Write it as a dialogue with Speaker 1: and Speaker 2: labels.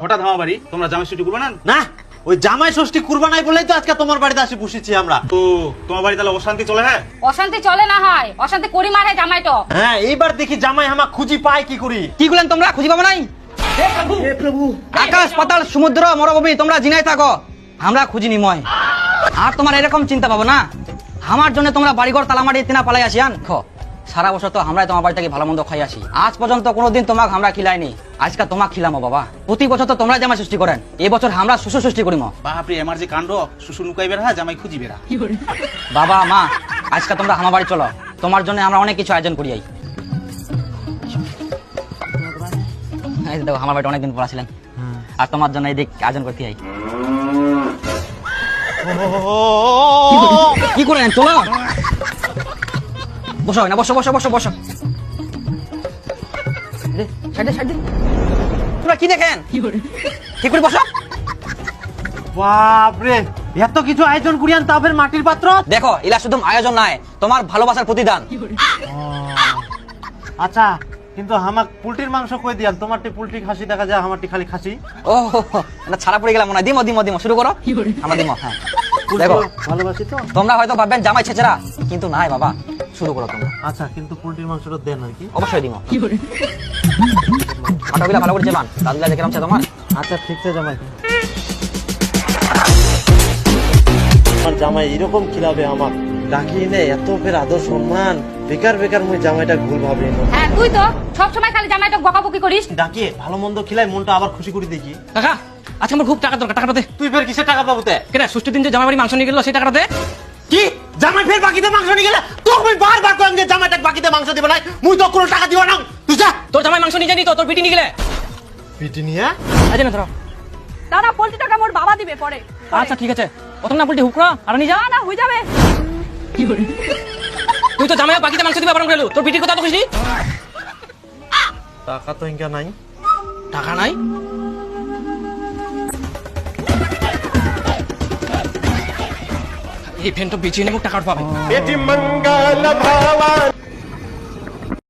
Speaker 1: হঠাৎ আমার বাড়ি, তোমরা জামাই ষষ্ঠী করবে না?
Speaker 2: না, ওই জামাই ষষ্ঠী কুরবা নাই বলেই তো আজকে তোমার বাড়িতে আসি বসেছি আমরা।
Speaker 1: তো তোমার বাড়ি তাহলে অশান্তি চলে? হ্যাঁ,
Speaker 3: অশান্তি চলে না হয়, অশান্তি করি মারে জামাই তো।
Speaker 2: হ্যাঁ, এইবার দেখি জামাই আমার খুঁজি পায় কি করি।
Speaker 4: কি করলেন তোমরা? খুঁজি পাবো নাই? আকাশ পাতাল সমুদ্র মরুভূমি তোমরা জিনাই থাকো, আমরা খুঁজি নিময়। আর তোমার এরকম চিন্তা পাবো না, আমার জন্য তোমরা বাড়িঘর তালামারি তিনা পালাই আসি আন খো। সারা বছর তো আমরাই তোমার বাড়ি থেকে ভালো মন্দ খাই আসি, আজ পর্যন্ত কোনোদিন তোমাকে আমরা খিলাইনি, আজকে তোমাকে খিলামো বাবা। প্রতি বছর তো তোমরা জামাই সৃষ্টি করেন, এই বছর আমরা শ্বশুর সৃষ্টি করিম।
Speaker 1: বাপরে, আমার যে কাণ্ড, শ্বশুর লুকাই বেড়া, জামাই খুঁজি বেড়া।
Speaker 4: বাবা মা, আজকে তোমরা আমার বাড়ি চলো, তোমার জন্য আমরা অনেক কিছু আয়োজন করি। এই দেখো আমার বাড়িতে অনেকদিন পর আসলেন, আর তোমার জন্য এই দিক আয়োজন করতে আই। কি করেন? চলো বসো না, বসো বসো বসো বসো। তোমরা কি দেখেন? ঠিক করে বসো।
Speaker 2: বাপরে, এত কিছু আয়োজন করিয়ান তাদের মাটির পাত্র।
Speaker 4: দেখো, ইলা শুধু আয়োজন নাই, তোমার ভালোবাসার প্রতিদান।
Speaker 2: আচ্ছা, কিন্তু আমাক পোল্ট্রির মাংস কই দিয়ান? তোমারটি পোল্ট্রি খাসি দেখা যায়, আমারটি খালি খাসি।
Speaker 4: ও না, ছাড়া পড়ে গেলাম মনে হয়। দিমো দিমো দিমো, শুরু করো। আমরা দিমো। হ্যাঁ দেখো,
Speaker 2: ভালোবাসি তো।
Speaker 4: তোমরা হয়তো ভাববেন জামাই ছেচেরা, কিন্তু নাই বাবা, শুরু করো তোমরা।
Speaker 2: আচ্ছা, কিন্তু পোল্ট্রির মাংসটা দেন আর কি।
Speaker 4: অবশ্যই দিমো। কাটাগুলা ভালো করে চেবান, দাদুলা দেখলাম তোমার।
Speaker 2: আচ্ছা, ঠিক আছে জামাই। আমার জামাই এরকম খিলাবে আমার, ডাকি নে এত ফের আদর সম্মান, বেকার বেকার মুই জামাইটা ভুল ভাবি না।
Speaker 3: হ্যাঁ, তুই তো সব সময় খালি জামাইটা বকাবকি করিস।
Speaker 2: ডাকিয়ে ভালো মন্দ খিলাই, মনটা আবার খুশি করে দেখি।
Speaker 4: কাকা, আজকে আমার খুব টাকা দরকার, টাকাটা দে।
Speaker 2: তুই ফের কিসের টাকা পাবো তে?
Speaker 4: কেন ষষ্ঠীর দিন যে জামাই বাড়ি মাংস নিয়ে গেল, সেই টাকাটা দে।
Speaker 2: কি জামাই ফের বাকিতে মাংস নিয়ে গেলে? তোকে আমি বারবার কইম যে জামাইটা বাকিতে মাংস দিবে না, মুই তো কোনো টাকা দিব না। তুই যা।
Speaker 4: তোর জামাই মাংস নিয়ে যানি তো, তোর পিটি নিয়ে গেলে।
Speaker 2: পিটি নিয়ে
Speaker 4: আজ না ধরো।
Speaker 3: দাদা পোল্ট্রি টাকা মোর বাবা দিবে পরে।
Speaker 4: আচ্ছা ঠিক আছে, প্রথম না বলতে হুকরা আর নিয়ে যা।
Speaker 3: না হয়ে যাবে।
Speaker 4: তুই তো জামাই বাকিতে মাংস দিবে বারণ করলু, তোর পিটির কথা তো খুশি।
Speaker 2: টাকা তো ইনকা নাই।
Speaker 4: টাকা নাই? এই ফ্যান তো বেঁচে নেব, টাকা পাবে।